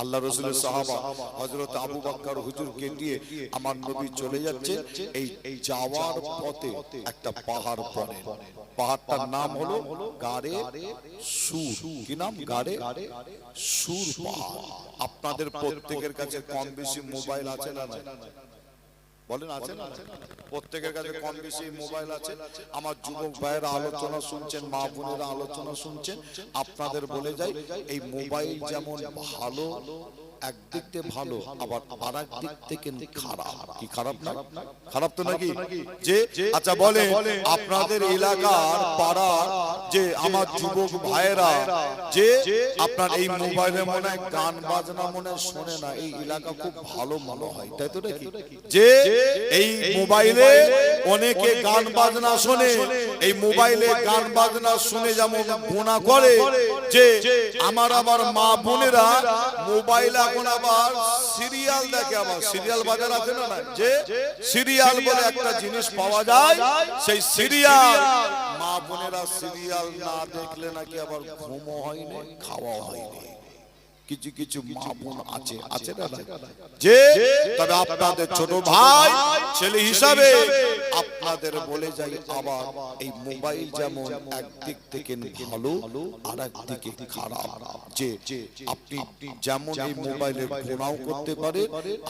আল্লাহ রাসূলের সাহাবা হযরত আবু বকর হুজুরকে নিয়ে আমার নবী চলে যাচ্ছে। এই যাওয়ার পথে একটা পাহাড় পড়ে, পাহাড়টার নাম হলো গারে সুর। কি নাম? গারে সুর পাহাড়। আপনাদের প্রত্যেকের কাছে কম বেশি মোবাইল আছে না? বলেন আছে না? প্রত্যেকের কাছে কম বেশি মোবাইল আছে। আমার যুবক ভাইয়েরা আলোচনা শুনছেন, মা বোনেরা আলোচনা শুনছেন, আপনাদের বলে যাই, এই মোবাইল যেমন ভালো, একদিক থেকে ভালো, আবার আরেক দিক থেকে খারাপ। কি খারাপ না? খারাপ তো নাকি? যে আচ্ছা বলে আপনাদের এলাকার পাড়ার যে আমার যুবক ভাইয়েরা যে আপনার এই মোবাইলে মনে হয় গান বাজনা মনে হয় শোনে না, এই এলাকা খুব ভালো মনে হয়, তাই তো নাকি? যে এই মোবাইলে অনেকে গান বাজনা শোনে, এই মোবাইলে গান বাজনা শুনে যেমন গুনাহ করে, যে আমার আবার মা বোনেরা মোবাইল এখন আবার সিরিয়াল দেখে। আবার সিরিয়াল বাজার আছে না? যে সিরিয়াল বলে একটা জিনিস পাওয়া যায়, সেই সিরিয়াল মা বোনেরা সিরিয়াল না দেখলে নাকি আবার ঘুমও হয়নি, খাওয়া হয়নি। কিছু কিছু মা বোন আছে, আছে না? যে তবে আপনাদের ছোট ভাই ছেলে হিসাবে আপনাদের বলে যাই, আবার এই মোবাইল যেমন একদিক থেকে ভালো আর একদিকে খারাপ। যে আপনি যেমন এই মোবাইলে গুনাহ করতে পারে,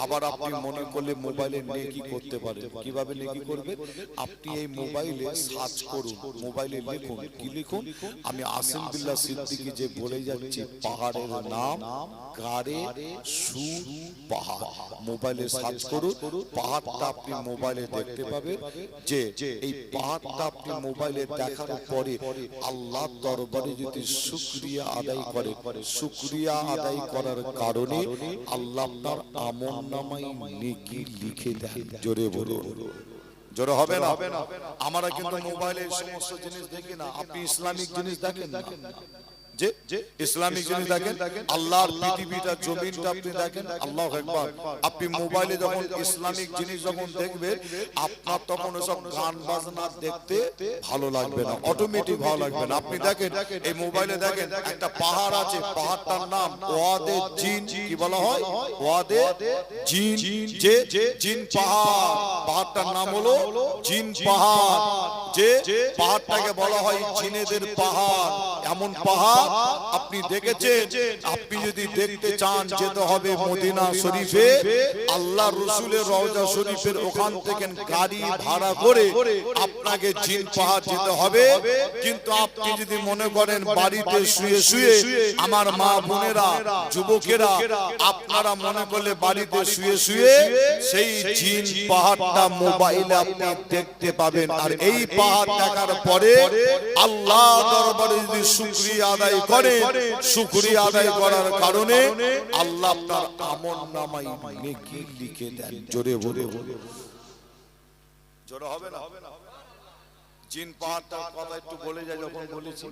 আবার আপনি মনে করলে মোবাইলে নেকি করতে পারেন। কিভাবে নেকি করবেন? আপনি এই মোবাইলে সার্চ করুন, মোবাইলে লিখুন। কি লিখুন? আমি আসিম বিল্লাহ সিদ্দিকী যে বলে যাচ্ছি, পাহাড়ের নাম গারে সুর পাহাড়। মোবাইলে সার্চ করুন, পাহাড়টা আপনি মোবাইলে দেখতে পাবেন। যে এই পাহাড়টা আপনি মোবাইলে দেখার পরে আল্লাহর দরবারে যদি শুকরিয়া আদায় করে, শুকরিয়া আদায় করার কারণে আল্লাহ আপনার আমলনামায় নেকি লিখে দেন। জোরে বলুন, জোরে হবে না? আমরা কিন্তু মোবাইলে সমস্ত জিনিস দেখি না, আপনি ইসলামিক জিনিস দেখেন না? যে ইসলামিক জিনিস দেখেন, আল্লাহর পৃথিবীটা জমিনটা আপনি দেখেন। আল্লাহু আকবার। আপনি মোবাইলে যখন ইসলামিক জিনিস যখন দেখবেন, আপনার তখন ওসব গান বাজনা দেখতে ভালো লাগবে না, অটোমেটিক ভালো লাগবে না। আপনি দেখেন এই মোবাইলে দেখেন একটা পাহাড় আছে, পাহাড়টার নাম ওয়াদে জিন। কি বলা হয়? ওয়াদে জিন। যে জিন পাহাড়, পাহাড়টার নাম হলো জিন পাহাড়। যে পাহাড়টাকে বলা হয় জিনেদের পাহাড়। এমন পাহাড় আপনি দেখেছেন? আপনি যদি দেখতে চান যেতে হবে মদিনা শরীফে, আল্লাহ রাসূলের রওজা শরীফের ওখান থেকে গাড়ি ভাড়া করে আপনাকে জিন পাহাড় যেতে হবে। কিন্তু আপনি যদি মনে করেন বাড়িতে শুয়ে শুয়ে, আমার মা বোনেরা যুবকেরা আপনারা মনে করলে বাড়িতে শুয়ে শুয়ে সেই জিন পাহাড়টা মোবাইলে আপনি দেখতে পাবেন। আর এই পাহাড় দেখার পরে আল্লাহ দরবারে যদি শুকরিয়া আদায় করে, শুকরিয়া আদায় করার কারণে আল্লাহ আপনার আমলনামায় নেকি লিখে দেন। জোরে বলে, জোরে হবে না? জিন পাহাড়টার কথা একটু বলে যায়। যখন বলেছি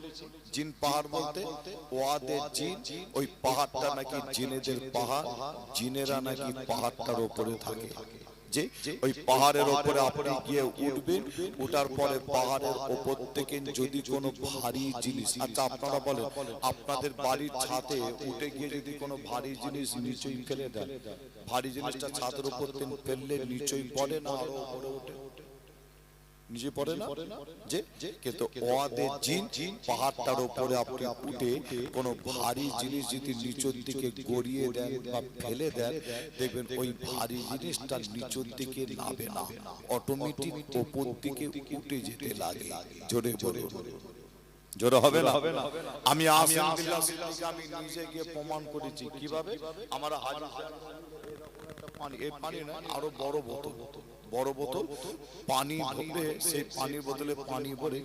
জিন পাহাড় বলতে ওয়াদে জিন, ওই পাহাড়টা নাকি জিনেদের পাহাড়, জিনেরা নাকি পাহাড়টার উপরে থাকে। যে ওই পাহাড়ের উপরে আপনি গিয়ে উঠবেন, উঠার পরে পাহাড়ের উপর থেকে যদি কোনো ভারী জিনিস, আচ্ছা আপনারা বলেন আপনাদের বাড়ির ছাদে উঠে গিয়ে যদি কোনো ভারী জিনিস নিচেই ফেলে দেন, ভারী জিনিসটা ছাদের উপর ফেললে নিচেই পড়ে না আরো উপরে ওঠে? নিচে পড়ে না? যে কিন্তু ওয়াদে জিন, পাহাড়টার উপরে আপনি উঠে কোনো ভারী জিনিস যদি নিচের দিকে গড়িয়ে দেন বা ফেলে দেন, দেখবেন ওই ভারী জিনিসটা নিচের দিকে নামে না, অটোমেটিক উপর দিকে উঠে যেতে লাগে। জোরে জোরে, জোরে হবে না? আমি আসিম বিল্লাহ সিদ্দিকী আমি নিজে গিয়ে প্রমাণ করেছি। কিভাবে? আমরা হাজি পানি, এই পানি না আরো বড় বোতল, বড় বোতল পানি ভরে, সেই পানির বোতলে পানি ভরে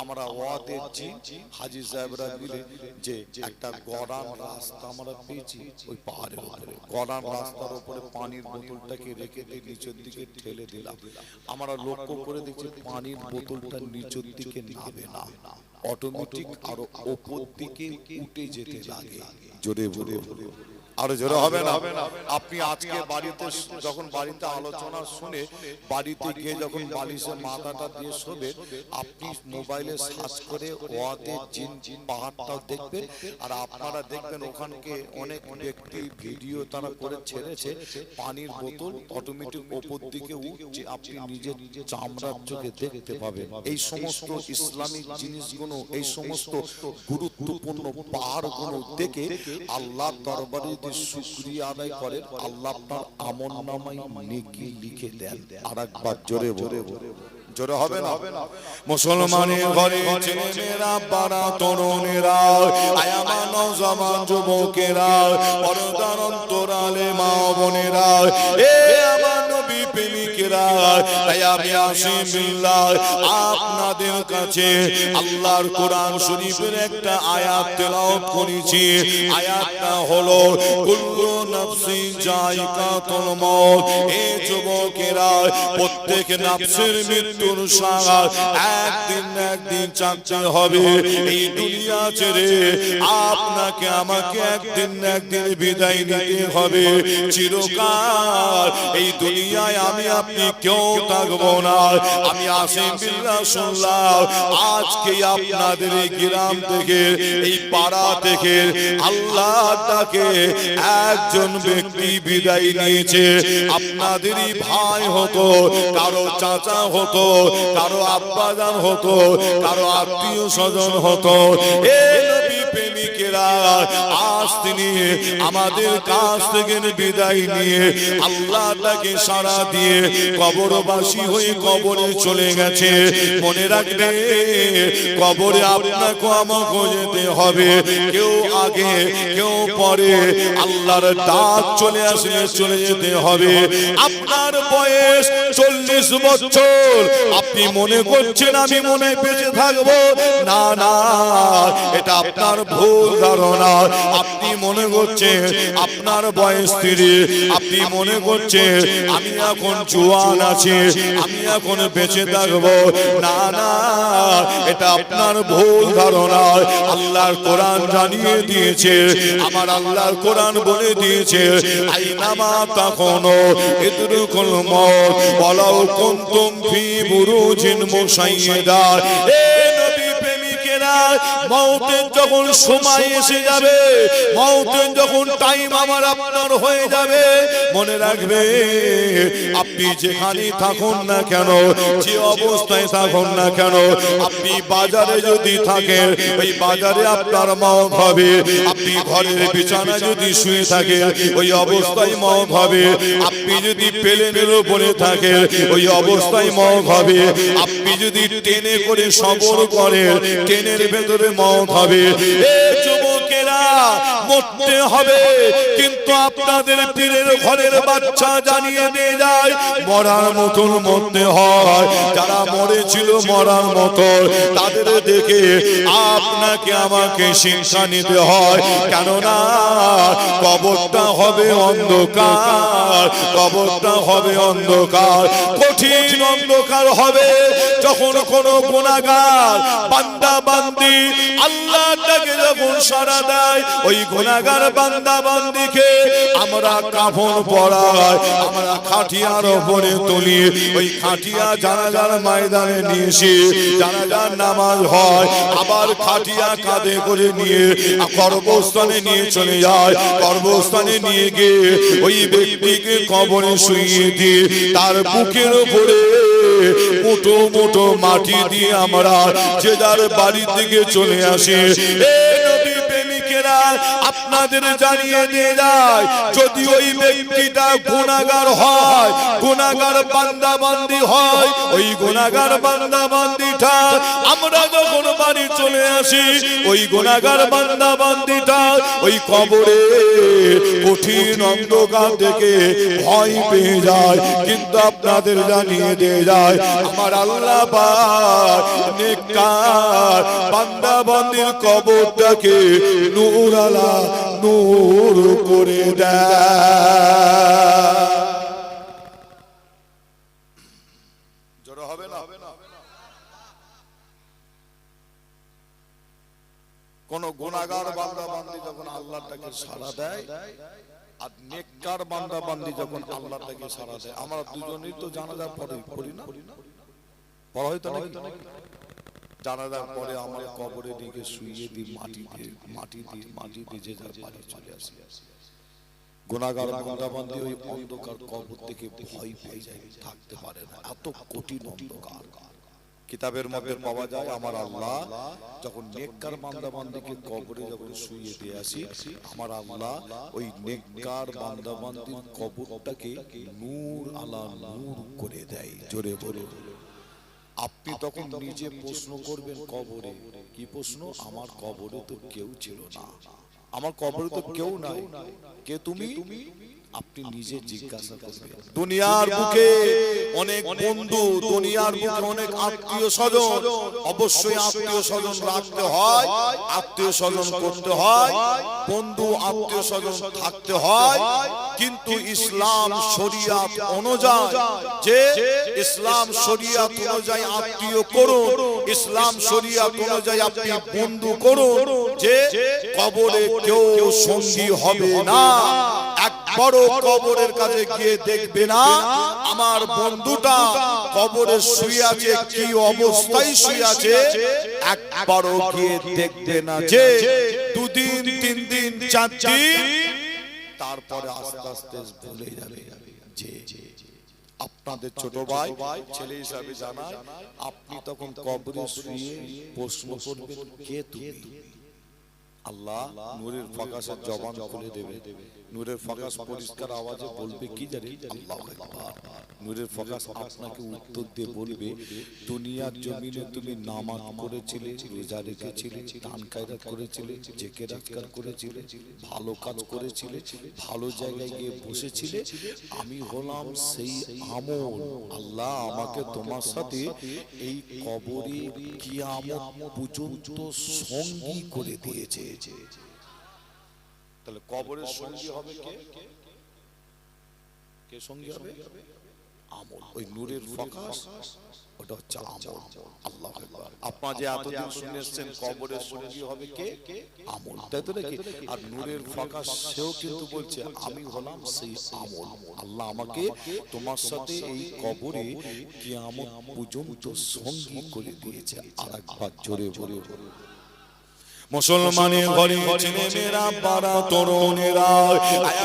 আমরা ওয়াদে জিন হাজি সাহেবরা মিলে যে একটা গড়ান রাস্তা আমরা পেয়েছি ওই পাহাড়ের উপরে, গড়ান রাস্তার উপরে পানির বোতলটাকে রেখে দিয়ে নিচের দিকে ঠেলে দিলাম। আমরা লক্ষ্য করে দেখছি পানির বোতলটা নিচের দিকে নামে না, অটোমেটিক আরো উপর দিকে উঠে যেতে লাগে। জোরে বলে, আর জোরে হবে না। আপনি আজকে বাড়িতে যখন বাড়িতে আলোচনা শুনে বাড়িতে গিয়ে যখন বালিশে মাথাটা দিয়ে শোবে, আপনি মোবাইলে সার্চ করে ওয়াদের জিন পাহাড়টাও দেখবেন। আর আপনারা দেখবেন ওখানকে অনেক ব্যক্তি ভিডিও তারা করে ছেড়েছে, পানির বোতল অটোমেটিক ওপর দিকে উঠছে, আপনি নিজের চামড়ার চোখে দেখতে পাবেন। এই সমস্ত ইসলামিক জিনিসগুলো, এই সমস্ত গুরুত্বপূর্ণ পাহাড়গুলো দেখে আল্লাহর দরবারে যদি শুকরিয়া আদায় করেন, আল্লাহ আপনার আমলনামায় নেকি লিখে দেন। আরেকবার জোরে জোরে জোরে হবে না। মুসলমানের ঘরে ছেলেমেয়েরা, বাড়া তরুণেরা, আয়ামা নওজওয়ান যুবকেরা, পর্দার অন্তরালে মা বোনেরা, এ আমার নবী প্রেমিকেরা, তাই আমি আসিম বিল্লাহ আপনাদের কাছে আল্লাহর কোরআন শরীফের একটা আয়াত তেলাওয়াত করেছি। আয়াতটা হলো কুল্লু নাফসিন যায়িকাতুল মউত। এ যুবকেরা, প্রত্যেক নফসের মৃত্যুর স্বাদ একদিন না একদিন চাকতে হবে। এই দুনিয়া ছেড়ে আপনাকে আমাকে একদিন না একদিন বিদায় নিতে হবে। চিরকাল এই দুনিয়ায় আমি আপনি কেউ থাকবো না। আমি আসিম বিল্লাহ শুনলাম আজকে আপনাদের এই গ্রাম থেকে, এই পাড়া থেকে আল্লাহ তাকে একজন ব্যক্তি বিদায় নিয়েছে। আপনাদেরই ভাই হতো, কারো চাচা হতো, কারো আব্বাজান হতো, কারো আত্মীয় স্বজন হতো। এই নবী প্রেমিকেরা, আজ তিনি আমাদের কাছ থেকে বিদায় নিয়ে আল্লাহ তাকে সাড়া দিয়ে কবরবাসী হয়ে কবরে চলে গেছে। মনে রাখবে, কবরে আপনাকে আমাকে যেতে হবে। কেউ আগে কেউ পরে, আল্লাহর ডাক চলে আসলে চলে যেতে হবে। আপনার বয়স 40 বছর, আপনি মনে করছেন আমি মনে বেঁচে থাকবো, না না, এটা আপনার ভুল ধারণা। আপনি মনে করছেন আপনার বয়স 30, আপনি মনে করছেন আমি এখন জওয়ান আছি, আমি এখন বেঁচে থাকবো, না না, এটা আপনার ভুল ধারণা। আল্লাহর কোরআন জানিয়ে দিয়েছে, আমার আল্লাহর কোরআন বলে দিয়েছে, আইনামা তাকুনু ইদরিকুল মউত ওয়ালাউ কুনতুম ফি বুরুজিন মুশাইয়্যিদা। এ নবী প্রেমিকেরা, মওতের যখন সময় এসে যাবে, মওতের যখন টাইম আমার আপনার হয়ে যাবে, মনে রাখবে আপনি যেখানে থাকুন না কেন, যে অবস্থায় থাকুন না কেন, আপনি বাজারে যদি থাকেন, ওই বাজারে আপনার মওত হবে। আপনি ঘরের বিছানায় যদি শুয়ে থাকেন, ওই অবস্থায় মওত হবে। আপনি যদি প্লেনের উপরে থাকেন, ওই অবস্থায় মওত হবে। আপনি যদি ট্রেনে করে সফর করেন, ট্রেনের ভেতরে মওত হবে। এ যুবকেরা, মরতে হবে, কিন্তু আপনাদের পীরের ঘরের বাচ্চা জানিয়ে দিয়ে যায় মরার মতন মরতে হয়। যারা মরেছিল মরার মতো, তাদের দেখে আপনাকে আমাকে শিক্ষা নিতে হয়। কেননা কবরটা হবে অন্ধকার, কবরটা হবে অন্ধকার, কঠিন অন্ধকার হবে। যখন কোনো গুনাহগার বান্দা বান্দি আল্লাহটাকে যখন সাড়া দেয়, ওই গুনাহগার বান্দা বান্দিকে আমরা কাফন পরাই, আমরা খাটিয়ার উপরে তুলি, ওই খাটিয়া জানাজার ময়দানে নিয়ে এসে জানাজার নামাজ হয়, আবার খাটিয়া কাঁধে করে নিয়ে কবরস্থানে নিয়ে চলে যায়। কবরস্থানে নিয়ে গিয়ে ওই ব্যক্তিকে কবরে শুইয়ে দিয়ে তার বুকের উপরে মোটো মোটো মাটি দিয়ে আমরা যে যার বাড়ির দিকে চলে আসি। আপনাদের জানিয়ে দিয়ে যায়, যদি ওই ব্যক্তিটা গুনাহগার হয়, গুনাহগার বান্দা বান্দি হয়, ওই গুনাহগার বান্দা বান্দিটা আমরা যখন বাড়ি চলে আসি, ওই গুনাহগার বান্দা বান্দিটা ওই কবরে কঠিন অন্ধকার থেকে ভয় পেয়ে যায়। কিন্তু আপনাদের জানিয়ে দিয়ে যায়, আমার আল্লাহ পাক নেককার বান্দা বান্দির কবরটাকে নূর আলা নূর করে দেয়। জোরে হবে না? কোন গুনাহগার বান্দা বান্দি যখন আল্লাহটাকে যখন সাড়া দেয় আর নেককার বান্দা বান্দি যখন আল্লাহ তাকে সাড়া দেয়, আমরা দুজনেই তো জানাজার পরে পড়ি না, পড়া হয়তো নাকি? জানাজার পরে আমার কবরে দিকে শুইয়ে দিই, মাটি দিয়ে যে যার বাড়ি চলে আসি। গুনাহগার বান্দা বান্দি ওই অন্ধকার কবর থেকে ভয় পেয়ে যায়, থাকতে পারে না, এত কঠিন অন্ধকার। কিতাবের মধ্যে পাওয়া যায় আমার আল্লাহ যখন নেককার বান্দা বান্দিকে কবরে যখন শুইয়ে দিয়ে আসি, আমার আল্লাহ ওই নেককার বান্দা বান্দির কবরটাকে নূর আলা নূর করে দেয়। জোরে বলে আপনি তখন নিজে প্রশ্ন করবেন কবরে, কি প্রশ্ন? আমার কবরে তো কেউ ছিল না, আমার কবরে তো কেউ নাই, কে তুমি? আপনি নিজে জিজ্ঞাসা করবেন। দুনিয়ার বুকে অনেক বন্ধু, দুনিয়ার বুকে অনেক আত্মীয় স্বজন, অবশ্যই আত্মীয় স্বজন রাখতে হয়, আত্মীয় স্বজন করতে হয়, বন্ধু আত্মীয় স্বজন থাকতে হয়, কিন্তু ইসলাম শরিয়াত অনুযায়ী যে ইসলাম শরিয়াত অনুযায়ী আত্মীয় করুন, ইসলাম শরিয়াত অনুযায়ী আপনি বন্ধু করুন, যে কবরে কেউ সঙ্গী হবে না। একবারও কবরের কাছে গিয়ে দেখবে না আমার বন্ধুটা কবরে শুয়ে আছে, কি অবস্থায় শুয়ে আছে, একবারও গিয়ে দেখবে না। যে দুদিন, 3 দিন, 4 দিন, তারপরে আস্তে আস্তে ভুলে যাবে। যে আপনাদের ছোট ভাই ছেলে হিসাবে জানায়, আপনি তখন কবরে শুয়ে প্রশ্ন করবেন, কে তুমি? আল্লাহ নূরের ফাঁকাসের জবান খুলে দেবে, নূরের ফাঁকাস পরিষ্কার আওয়াজে বলবে কি জানি, আল্লাহু আকবার। নূরের ফাঁকাস আপনাকে উত্তর দিয়ে বলবে, দুনিয়ার জমিনে তুমি নামাজ পড়েছিলে, রোজা রেখেছিলে, দান খায়রাত করেছিলে, জিকির আজকার করেছিলে, ভালো কাজ করেছিলে, ভালো জায়গায় গিয়ে বসেছিলে, আমি হলাম সেই আমল। আল্লাহ আমাকে তোমার সাথে এই কবরে কিয়ামত পর্যন্ত সঙ্গী করে দিয়েছে। তাহলে কবরের সঙ্গী হবে কে? কে সঙ্গী হবে? আমল। ওই নূরের ফাঁকাস ওটা হচ্ছে আমল। আল্লাহু আকবার। আপনারা যে এতদিন শুনে এসেছেন কবরের সঙ্গী হবে কে? আমল, তাই তো নাকি? আর নূরের ফাঁকাস সেও কিন্তু বলছে আমি হলাম সেই আমল। আল্লাহ আমাকে তোমার সাথে এই কবরে কিয়ামত পর্যন্ত সঙ্গী করে দিয়েছে। আরেকবার জোরে বলে মুসলমানের ঘরে ছেলেমেয়েরা, পাড়া তরুণেরা,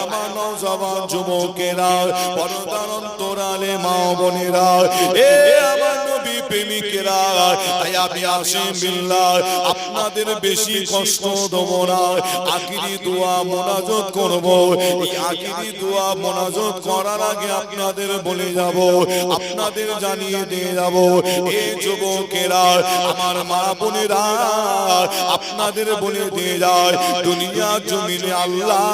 আমার নওজওয়ান যুবকেরা, পর্দার অন্তরালে মা বোনেরা, এ আমার নবী প্রেমিকেরা, আমি আসিম বিল্লাহ আপনাদের বেশি কষ্ট দেব না। আখিরি দোয়া মোনাজাত করব। এই আখিরি দোয়া মোনাজাত করার আগে আপনাদের বলে যাব, আপনাদের জানিয়ে দিয়ে যাব, এ যুবকেরা, আমার মা বোনেরা, আপনাদের বলে দিয়ে যায়, দুনিয়া জমিনে আল্লাহ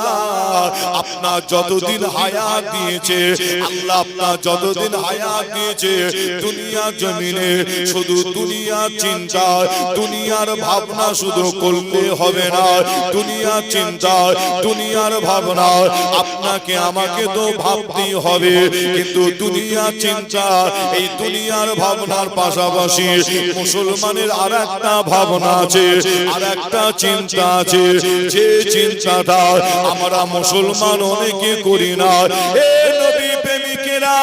আপনার যতদিন হায়াত দিয়েছে, আল্লাহ আপনার যতদিন হায়াত দিয়েছে, দুনিয়া জমিনে শুধু দুনিয়ার চিন্তা, দুনিয়ার ভাবনা শুধু করলে হবে না। দুনিয়ার চিন্তা, দুনিয়ার ভাবনা আপনাকে আমাকে তো ভাবতেই হবে, কিন্তু দুনিয়ার চিন্তা, এই দুনিয়ার ভাবনার পাশাপাশি মুসলমানের আর একটা ভাবনা আছে, আর একটা চিন্তা আছে, যে চিন্তাটা আমরা মুসলমান অনেকে করি না। এ নবী প্রেমিকেরা,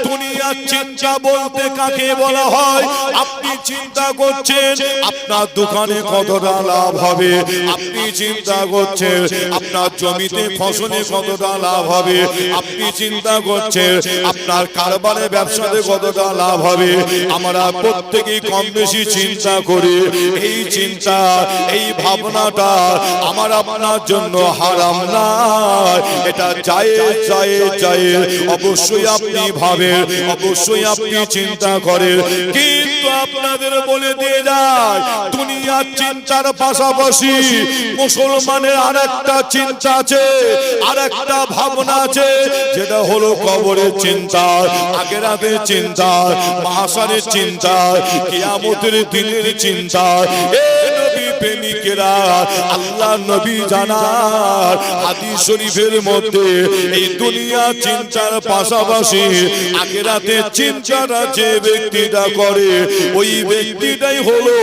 দুনিয়ার চিন্তা বলতে কাকে বলা হয়? আপনি চিন্তা করছেন আপনার দোকানে কতটা লাভ হবে, আপনি চিন্তা করছেন আপনার জমিতে ফসলে কতটা লাভ হবে, আপনি চিন্তা করছেন আপনার কারবারে ব্যবসাতে কতটা লাভ হবে। আমরা প্রত্যেকেই কম বেশি চিন্তা করি। এই চিন্তা, এই ভাবনাটা আমার আপনার জন্য হারাম না, এটা জায়েজ জায়েজ জায়েজ। অবশ্যই আপনি ভাবেন, অবশ্যই আপনি চিন্তা করেন, কিন্তু আপনাদের বলে দিয়ে যায়, দুনিয়ার চিন্তার পাশাপাশি মুসলমানের আরেকটা চিন্তা আছে, আরেকটা ভাবনা আছে, যেটা হলো কবরের চিন্তা, আখিরাতের চিন্তা, মাহশারের চিন্তা, কিয়ামতের দিনের চিন্তা। এ নবী প্রেমিকেরা, আল্লাহ নবী জানার হাদিস শরীফের মধ্যে এই দুনিয়া চিন্তার পাশাপাশি আখিরাতের চিন্তাটা যে ব্যক্তিটা করে ওই ব্যক্তিটাই হলো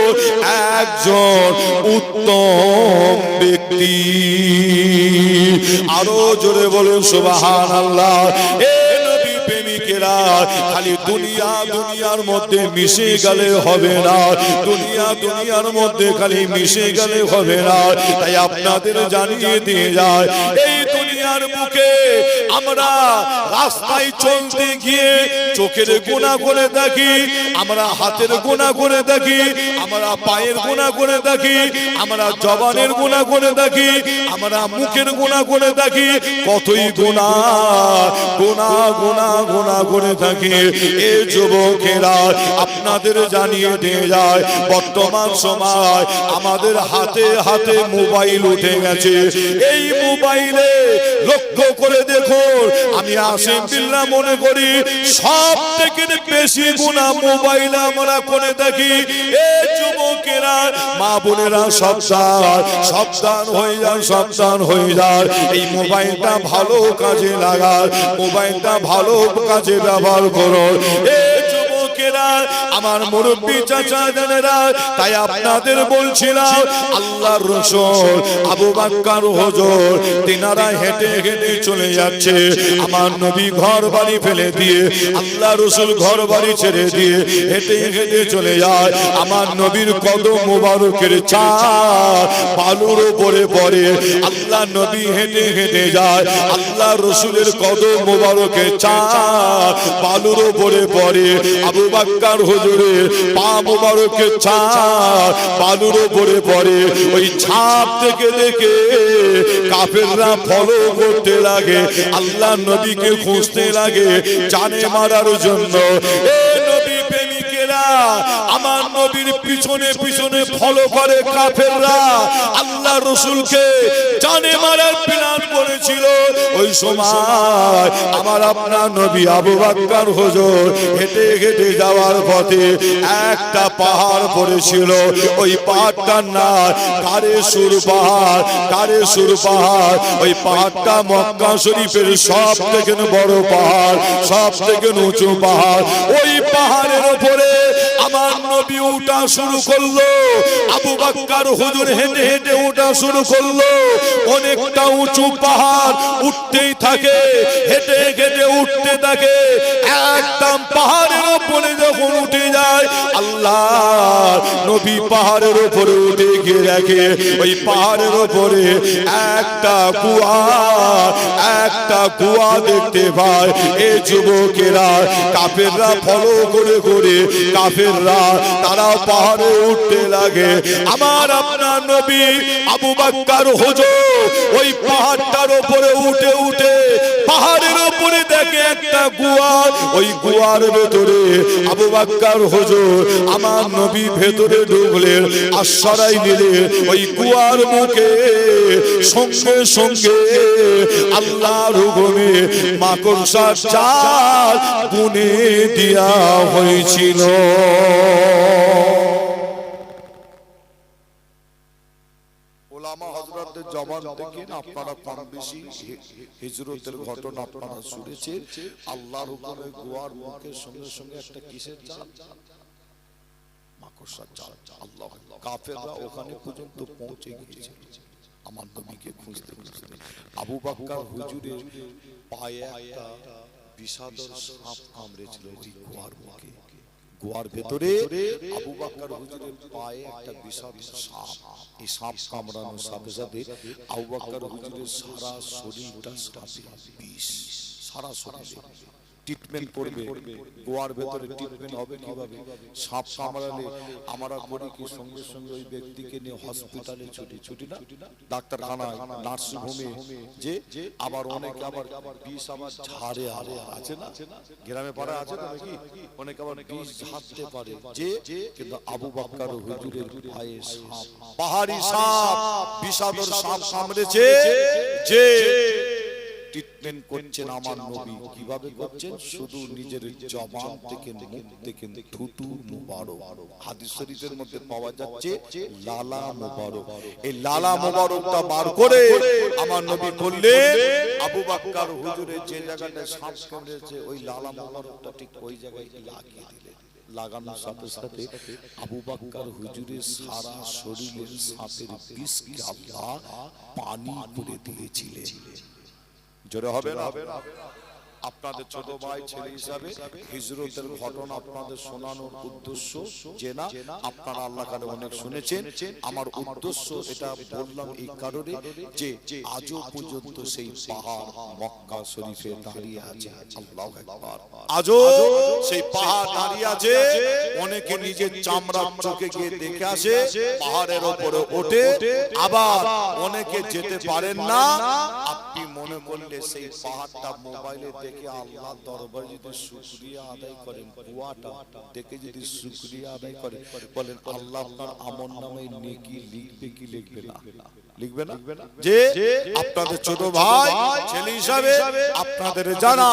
একজন উত্তম ব্যক্তি। আরো জোরে বলুন সুবহানাল্লাহ। খালি দুনিয়া দুনিয়ার মধ্যে মিশে গেলে হবে না, দুনিয়া দুনিয়ার মধ্যে খালি মিশে গেলে হবে না। তাই আপনাদের জানিয়ে দিয়ে যায় এই দুনিয়ার বুকে আমরা রাস্তায় চলতে গিয়ে চোখের গুনাহ করে দেখি, আমরা হাতের গুনাহ করে দেখি, আমরা পায়ের গুনাহ করে দেখি, আমরা জবানের গুনাহ করে দেখি, আমরা মুখের গুনাহ করে দেখি, কতই গুনাহ গুনাহ গুনাহ গুনাহ করে থাকি। এ যুবকেরা আপনাদের জানিয়ে দিয়ে যায় বর্তমান সময় আমাদের হাতে হাতে মোবাইল উঠে গেছে। এই মোবাইলে লক্ষ্য করে দেখুন, আমি আসিম বিল্লাহ মনে করি সব থেকে বেশি গুনাহ মোবাইল আমরা করে থাকি। এই যুবকেরা মা বোনেরা সাবধান সাবধান হয়ে যান, সাবধান হয়ে যান। এই মোবাইলটা ভালো কাজে লাগান, মোবাইলটা ভালো কাজে ব্যবহার করো। এই যুবকেরা আমার মুরব্বী চাচা জানেরা, তাই আপনাদের বলছিলাম আল্লাহর রাসূল আবু বকর হুজুর তিনারা হেঁটে হেঁটে চলে যাচ্ছে। আমার নবী ঘর বাড়ি ফেলে দিয়ে, আল্লাহ রাসূল ঘর বাড়ি ছেড়ে দিয়ে হেঁটে হেঁটে চলে যায়। আমার নবীর কদম মোবারকের ছাপ বালুর উপরে পড়ে। আল্লাহ নবী হেঁটে হেঁটে যায়, আল্লাহ রাসূলের কদম মোবারকের ছাপ বালুর উপরে পড়ে। আবু বকর হুজুরের পা মোবারকের ছাপ বালুর উপরে পড়ে। ওই ছাপ থেকে দেখে কাফেররা ফলো করতে লাগে, আল্লাহ নবীকে খুঁজতে লাগে জানে মারার জন্য। এ নবী প্রেমিকেরা আমার নবীর পিছনে পিছনে ফলো করে কাফেররা আল্লাহ রাসূলকে জানে মারার প্ল্যান করেছিল। ওই সময় আমার আপনার নবী আবু বকর হুজুর হেঁটে হেঁটে যাওয়ার পথে একটা পাহাড় পড়েছিল। ওই পাহাড়টার নাম কারেসুর পাহাড়, কারেসুর পাহাড়। ওই পাহাড়টা মক্কা শরীফের সব থেকে বড় পাহাড়, সব থেকে উঁচু পাহাড়। ওই পাহাড়ের উপরে আমার নবী উঠা শুরু করলো, আবু বকর হুজুর হেঁটে হেঁটে উঠা শুরু করলো। অনেকটা উঁচু পাহাড় উঠতেই থাকে, হেঁটে হেঁটে উঠতে থাকে। একদম পাহাড়ের উপরে যখন উঠে যায় আল্লাহ নবী পাহাড়ের উপরে উঠে গিয়ে দেখে ওই পাহাড়ের উপরে একটা কুয়া, একটা কুয়া দেখতে পায়। এই যুবকেরা কাফেররা ফলো করে করে কাফেররা তারা পাহাড়ে উঠতে লাগে। আমার আপনার নবী আবু বকর হুজুর ওই পাহাড়টার উপরে উঠে উঠে পাহাড়ের উপরে দেখে একটা গুহা। ওই গুহার ভেতরে আবু বকর হুজুর আমার নবী ভেতরে ঢুকলেন, আশ্রয় নিলেন। ওই গুহার মুখে সঙ্গে সঙ্গে আল্লাহর হুকুমে মাকড়সার জাল বুনে দেয়া হয়েছিল। ওলামা হযরতদের জবান থেকে আপনারা কম বেশি হিজরতের ঘটনা আপনারা শুনেছেন। আল্লাহর হুকুমে গুহার মুখের সঙ্গে সঙ্গে একটা কিসের জাল? মাকড়সার জাল। আল্লাহ, কাফেররা ওখানে পর্যন্ত পৌঁছে গিয়েছে আমার নবীকে খুঁজতে খুঁজতে। আবু বকর হুজুরের পায়ে একটা বিষাদর সাপ কামড়েছিল ওই গুহার মুখে। গুহার ভেতরে আবু বকর হুজুরের পায়ে একটা বিষাদর সাপ, এই সাপ কামড়ানোর সাথে সাথে আবু বকর হুজুরের সারা শরীরটা সাপে বিষ, সারা শরীরে ট্রিটমেন্ট করবে। গোয়ার ভেতরে ট্রিটমেন্ট হবে কিভাবে? সাপ কামড়ালে আমরা করি কি সঙ্গে সঙ্গে ওই ব্যক্তিকে নিয়ে হসপিটালে ছুটি, ছুটি না ডাক্তারখানায়, নার্সিং হোমে। যে আবার অনেকে আবার বিষ আবার ঝাড়ে আছে না, গ্রামে পাড়া আছে না নাকি, অনেকে আবার বিষ ঝাড়তে পারে। যে কিন্তু আবু বকর হুজুরের পায়ে সাপ, পাহাড়ি সাপ, বিষাদর সাপ কামড়েছে। যে ট্রিটমেন্ট করছেন আমার নবী। কিভাবে করছেন? শুধু নিজের জবান থেকে, মুখ থেকে থুতু মুবারক, হাদিস শরীফের মধ্যে পাওয়া যাচ্ছে লালা মুবারক। এই লালা মুবারকটা বার করে আমার নবী করলেন, আবু বকর হুজুরের যে জায়গাটায় সাপ কামড়েছে ওই লালা মুবারকটা ঠিক ওই জায়গায় লাগিয়ে দিলেন। লাগানোর সাথে সাথে আবু বকর হুজুরের সারা শরীরের সাপের বিষকে আল্লাহ পানি করে দিয়েছিলেন। জোরে হবে না? আপনাদের ছোট ভাই ছেলে হিসাবে হিজরতের ঘটনা আপনাদের শোনানোর উদ্দেশ্য যে না, আপনারা আল্লাহ কাছে অনেক শুনেছেন। আমার উদ্দেশ্য এটা বললাম এই কারণে যে আজও পর্যন্ত সেই পাহাড় মক্কা শরীফে দাঁড়িয়ে আছে। আল্লাহু আকবার। আজও সেই পাহাড় দাঁড়িয়ে আছে। অনেকে নিজের চামড়ার চোখে গিয়ে দেখে আসে, পাহাড়ের উপরে ওঠে, আবার অনেকে যেতে পারেন না। আপনি মনে করলে সেই পাহাড়টা মোবাইলে দেখে আল্লাহর দরবারে যদি শুকরিয়া আদায় করেন, কুয়াটা দেখে যদি শুকরিয়া আদায় করেন, বলেন আল্লাহ আপনার আমল নামে নেকি লিখবে কি লিখবে না? লিখবে না? যে আপনাদের ছোট ভাই ছেলে হিসাবে আপনাদের জানা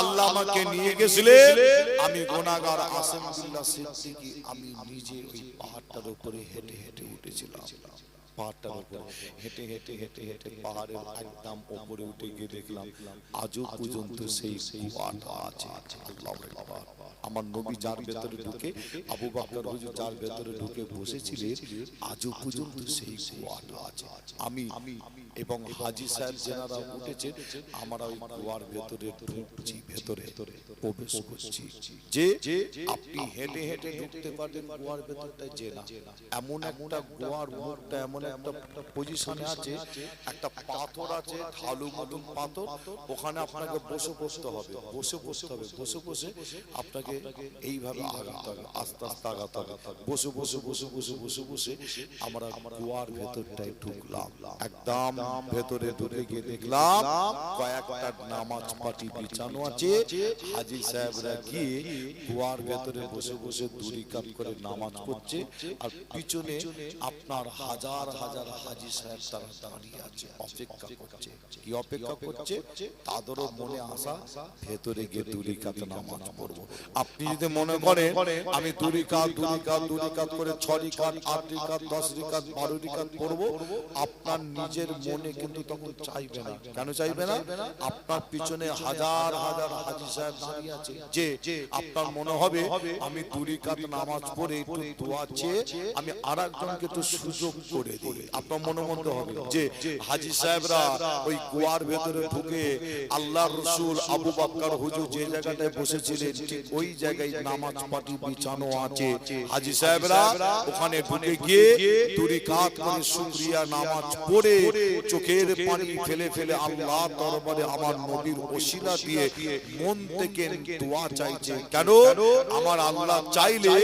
আল্লাহ আমাকে নিয়ে গেছিলেন, আমি গুনাহগার আসিম বিল্লাহ সিদ্দিকী, আমি নিজে ওই পাহাড়টার উপরে হেঁটে হেঁটে উঠেছিলাম। পাহাড়টার উপরে হেঁটে হেঁটে হেঁটে হেঁটে পাহাড়ের একদম উপরে উঠে গিয়ে দেখলাম আজও পর্যন্ত সেই কুয়াটা আছে। আল্লাহু আকবার। আমার নবী যার ভেতরে ঢুকে, আবু বকর হুজুর যার ভেতরে ঢুকে বসেছিলেন, আজও পর্যন্ত সেই কুয়াটা আছে। আমি এবং হাজী সাহেব যেনারা উঠেছেন, আমরা ওই কুয়ার ভেতরে ঢুকছি, ভেতরে প্রবেশ করছি। যে আপনি হেঁটে হেঁটে ঢুকতে পারবেন কুয়ার ভেতরটায়, যে না, এমন একটা কুয়ার মুখটা এমন একটা পজিশনে আছে, একটা পাথর আছে, ঢালু মতন পাথর, ওখানে আপনাকে বসে বসতে হবে, বসে বসতে হবে, বসে বসে আপনাকে এইভাবে আগাতে হবে, আস্তে আস্তে আগাতে হবে, বসে বসে বসে বসে বসে বসে আমরা কুয়ার ভেতরটায় ঢুকলাম। একদম ভেতরে ঢুকে গিয়ে দেখলাম কয়েকটা নামাজ পাটি বিছানো আছে। হাজী সাহেবরা গিয়ে কুয়ার ভেতরে বসে বসে দুই কাত করে নামাজ পড়ছে, আর পিছনে আপনার হাজার হাজার হাজী সাহেব তারা দাঁড়িয়ে আছে, অপেক্ষা করছে। কি অপেক্ষা করছে? তাদেরও মনে আসা ভেতরে গিয়ে দুই কাত নামাজ পড়বো। আপনি যদি মনে করেন আমি দুই কাত করে 6 রিকাত, 8 রিকাত, 10 রিকাত, 12 রিকাত পড়বো, আপনার নিজের মনে কিন্তু তখন চাইবে না। কেন চাইবে না? আপনার পিছনে হাজার হাজার হাজী সাহেব দাঁড়িয়ে আছে। যে আপনার মনে হবে আমি 2 রিকাত নামাজ পড়ে একটু দোয়া চেয়ে আমি আরেকজনকে একটু সুযোগ করে দিই। আপনার মনে মধ্যে হবে যে হাজী সাহেবরা ওই কুয়ার ভেতরে ঢুকে আল্লাহর রাসূল আবু বকর হুজুর যে জায়গাটায় বসেছিলেন ঠিক ওই জায়গায় নামাজ পাটি বিছানো আছে। হাজী সাহেবরা ওখানে ঢুকে গিয়ে 2 রিকাত করে শুকরিয়া নামাজ পড়ে চোখের পানি ফেলে ফেলে আল্লাহর দরবারে আমার নবীর ওসিলা দিয়ে মন থেকে দোয়া চাইছে। কেন? আমার আল্লাহ চাইলে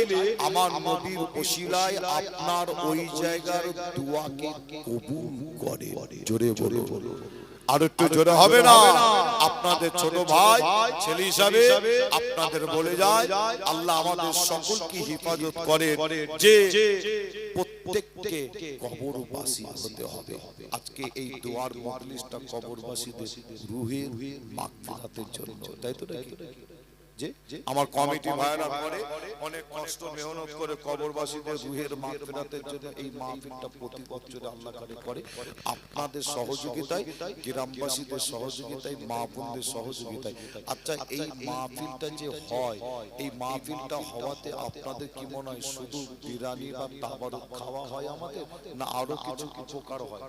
আমার নবীর ওসিলায় আপনার ওই জায়গার দোয়াকে কবুল করে। জোরে বলো, আর একটু জোরে হবে না? আপনাদের ছোট ভাই ছেলে হিসাবে আপনাদের বলে যায় আল্লাহ আমাদের সকলকে হেফাজত করে, যে প্রত্যেককে কবরবাসী হতে হবে। আজকে এই দোয়ার মজলিসটা কবরবাসীদের রুহের মাগফিরাতের জন্য, তাই তো নাকি? যে আমার কমিটি ভাইরা করে অনেক কষ্ট মেহনত করে কবরবাসীদের রুহের মাগফিরাতের জন্য এই মাহফিলটা প্রতি বছর আল্লাহ করে। আপনাদের সহযোগিতায়, গ্রামবাসীদের সহযোগিতায়, মা বোনদের সহযোগিতায়। আচ্ছা, এই মাহফিলটা যে হয়, এই মাহফিলটা হওয়াতে আপনাদের কি মনে হয় শুধু বিরিয়ানি বা তাবারুক খাওয়া হয় আমাদের, না আরো কিছু উপকার হয়?